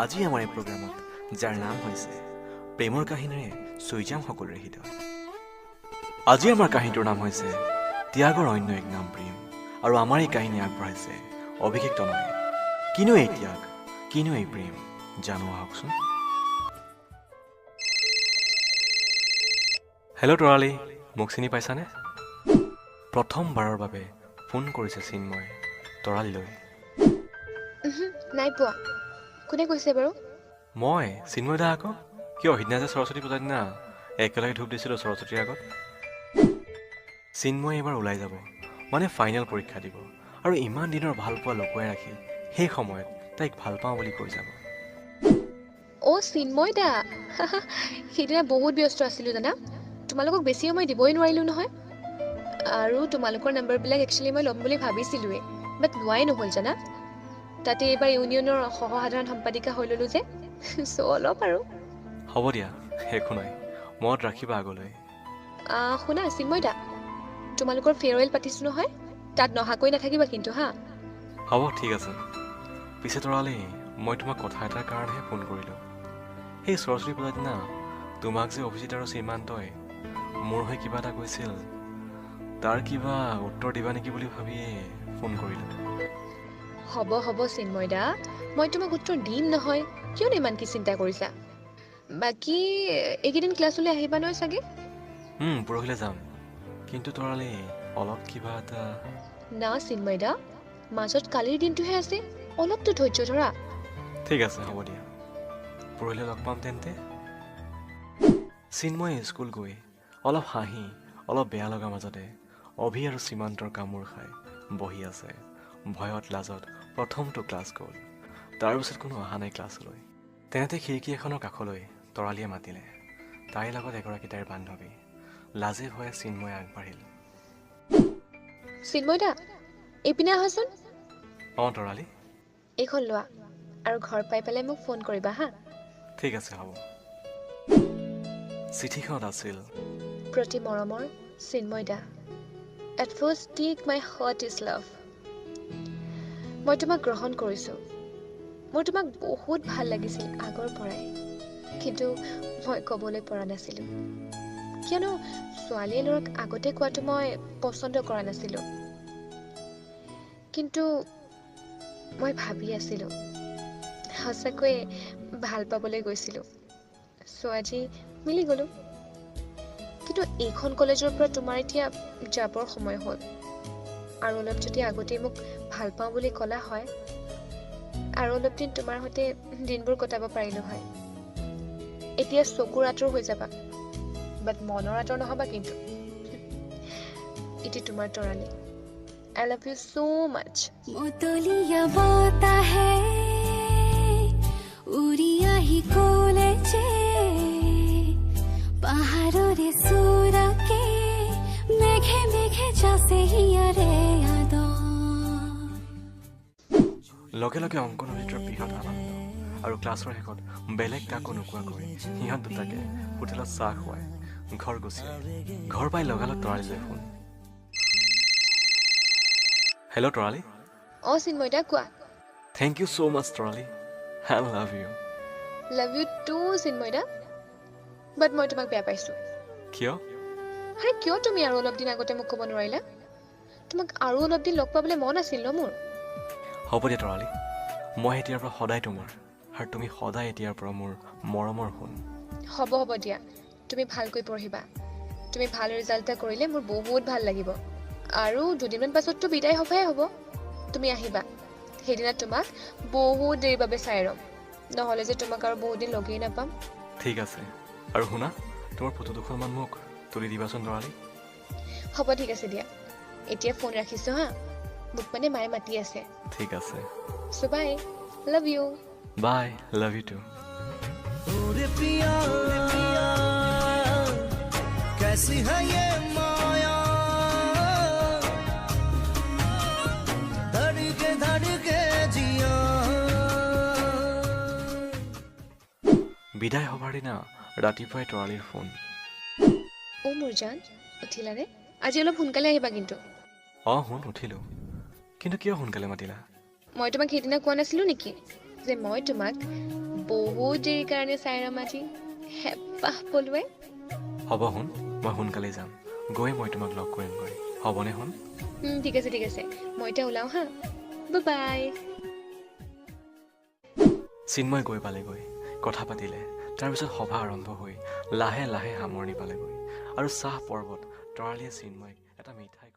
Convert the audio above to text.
আজি আমাৰ এই প্ৰগ্ৰামত যাৰ নাম হৈছে প্ৰেমৰ কাহিনীৰে চুইজাম সকলোৰে হৃদয়। আজি আমাৰ কাহিনীটোৰ নাম হৈছে ত্যাগৰ অন্য এক নাম প্ৰেম, আৰু আমাৰ এই কাহিনী আগবঢ়াইছে অভিষেক তনয়ে। কিনো এই ত্যাগ, কিনো এই প্ৰেম, জানো আহকচোন। হেল্ল' তৰালি, মোক চিনি পাইছানে? প্ৰথমবাৰৰ বাবে ফোন কৰিছে চিন্ময়ে তৰালিলৈ। নাই পোৱা। কোনে কৈছে বাৰু? মই চিন্ময় দা আকৌ। কিয়, সিদিনা যে সৰস্বতী পূজাৰ দিনা একেলগে ধূপ দিছিলোঁ সৰস্বতীৰ আগত। চিন্ময় এইবাৰ ওলাই যাব, মানে ফাইনেল পৰীক্ষা দিব, আৰু ইমান দিনৰ ভালপোৱা লুকুৱাই ৰাখি সেই সময়ত তাইক ভাল পাওঁ বুলি কৈ যাব। অ' চিন্ময় দা, সেইদিনা বহুত ব্যস্ত আছিলোঁ জানা। তোমালোকক বেছি সময় দিবই নোৱাৰিলোঁ নহয়। আৰু তোমালোকৰ নাম্বাৰবিলাক একচুৱেলি মই ল'ম বুলি ভাবিছিলোঁৱেই, বাট লোৱাই নহ'ল জানা। তাতে এইবাৰ ইউনিয়নৰ সহসাধাৰণ সম্পাদিকা হৈ ল'লোঁ যে, চ' অলপ আৰু। হ'ব দিয়া, একো নাই, মনত ৰাখিবা আগলৈ। শুনা চিন্ময় দা, তোমালোকৰ ফেয়াৰৱেল পাতিছোঁ নহয়, তাত নহাকৈ নাথাকিবা কিন্তু হা। হ'ব ঠিক আছে। পিছে তৰালি, মই তোমাক কথা এটাৰ কাৰণেহে ফোন কৰিলোঁ। সেই সৰস্বতী পূজাৰ দিনা তোমাক যে অভিজিত আৰু শ্ৰীমান্তই মোৰ হৈ কিবা এটা কৈছিল, তাৰ কিবা উত্তৰ দিবা নেকি বুলি ভাবিয়ে ফোন কৰিলোঁ। হ'ব চিন্ময় দা, মই তোমাক উত্তৰ দিম নহয়, কিয়নো ইমান কি চিন্তা কৰিছা। বাকী এইকেইদিন ক্লাছলৈ আহিবা নহয় চাগে? পৰহিলৈ যাম, কিন্তু তৰালি অলপ কিবা এটা। না চিন্ময় দা, মাজত কালিৰ দিনটোহে আছে, অলপতো ধৈৰ্য ধৰা। ঠিক আছে, হ'ব দিয়া, পৰহিলৈ লগ পাম তেন্তে। চিন্ময়ে স্কুল গৈ অলপ হাঁহি অলপ বেয়া লগা মাজতে অভি আৰু সীমান্তৰ কামোৰ খাই বহি আছে। ভয়ত লাজত প্ৰথমটো ক্লাছ গ'ল, তাৰপিছত কোনো অহা নাই ক্লাছলৈ। তেনেতে খিৰিকী এখনৰ কাষলৈ তৰালিয়ে মাতিলে। তাইৰ লগত এগৰাকী তাইৰ বান্ধৱী। লাজে ভয়ে চিন্ময়ে আগবাঢ়িল। চিন্ময় দা, এইপিনে আহাচোন। অঁ তৰালি। এইখন লোৱা, আৰু ঘৰ পাই পেলাই মোক ফোন কৰিবা হা। ঠিক আছে, হ'ব। চিঠিখনত আছিল, প্ৰতি মৰমৰ চিন্ময় দা। At first take my heart is love. মই তোমাক গ্ৰহণ কৰিছোঁ। মোৰ তোমাক বহুত ভাল লাগিছিল আগৰ পৰাই, কিন্তু মই ক'বলৈ পৰা নাছিলোঁ, কিয়নো ছোৱালীয়ে ল'ৰাক আগতে কোৱাটো মই পচন্দ কৰা নাছিলোঁ। কিন্তু মই ভাবি আছিলোঁ, সঁচাকৈয়ে ভাল পাবলৈ গৈছিলোঁ। চ' আজি মিলি গ'লোঁ। কিন্তু এইখন কলেজৰ পৰা তোমাৰ এতিয়া যাবৰ সময় হ'ল, আৰু অলপ যদি আগতেই মোক ভাল পাওঁ বুলি ক'লা হয়, আৰু অলপ দিন তোমাৰ সৈতে দিনবোৰ কটাব পাৰিলোঁ হয়। এতিয়া চকুৰ আঁতৰ হৈ যাবা, বাট মনৰ আঁতৰ নহবা কিন্তু। এটি তোমাৰ Tarali. I love you so much. মতলীয়া বতাহে উৰি আহি কলেজে, পাহাৰৰে চূড়াকে মেঘে মেঘে যাচে হিয়াৰে আদৰ। লগে লগে অংকন নৃত্যৰ বৃহৎ আনন্দ, আৰু ক্লাছৰ শেষত বেলেগ কাকো নোকোৱাকৈ সিহঁত দুটাকে হোটেলত চাহ খুৱাই ঘৰ গুচি আহিল। ঘৰ পাই লগালগ তৰালিলৈ ফোন। হেল্ল' তৰালি। অঁ চিন্ময় দা, কোৱা। Thank you so' much Tarali, I love you. Love you too Chinmoy da, but মই তোমাক বেয়া পাইছোঁ। কিয়? আৰে কিয় তুমি আৰু অলপ দিন আগতে মোক ক'ব নোৱাৰিলা? তোমাক আৰু অলপ দিন লগ পাবলৈ মন আছিল ন মোৰ। হ'ব দিয়া তৰালি, মই এতিয়াৰ পৰা সদায় তোমাৰ, আৰু তুমি সদায় এতিয়াৰ পৰা মোৰ মৰমৰ সোণ। হ'ব দিয়া, তুমি ভালকৈ পঢ়িবা। তুমি ভাল ৰিজাল্ট এটা কৰিলে মোৰ বহুত ভাল লাগিব। আৰু দুদিনমান পাছততো বিদায় সভাই হ'ব। তুমি আহিবা, সেইদিনা তোমাক বহুত দেৰিৰ বাবে চাই ৰ'ম, নহ'লে যে তোমাক আৰু বহুত দিন লগেই নাপাম। ঠিক আছে, আৰু শুনা, তোমাৰ ফটো দুখনমান মোক তুলি দিবাচোন তৰালি। হ'ব ঠিক আছে দিয়া, এতিয়া ফোন ৰাখিছোঁ হা, মোক মানে মায়ে মাতি আছে। ঠিক আছে, so' bye, love you. Bye, love you too. कैसी है ये माया, धड़के धड़के जिया। বিদায় সভাৰ দিনা ৰাতিপুৱাই তৰালিৰ ফোন। অ' মোৰ জান, উঠিলানে? আজি অলপ সোনকালে আহিবা কিন্তু। অঁ শুন, উঠিলোঁ, কিন্তু কিয় সোনকালে মাতিলা? মই তোমাক সেইদিনা কোৱা নাছিলোঁ নেকি, যে মই তোমাক বহুত দেৰিৰ কাৰণে চাই ৰম আজি হেঁপাহ পলুৱাই। হ'ব শুন, মই সোনকালে যাম। গৈ মই তোমাক লগ কৰিমগৈ, হ'বনে শুন? ঠিক আছে ঠিক আছে, মই এতিয়া ওলাওঁ হা, বাই। চিন্ময় গৈ পালেগৈ, কথা পাতিলে। তাৰপিছত সভা আৰম্ভ হৈ লাহে লাহে সামৰণি পালেগৈ আৰু চাহ পৰ্বত তৰালীয়ে চিন্ময়ক এটা মিঠাই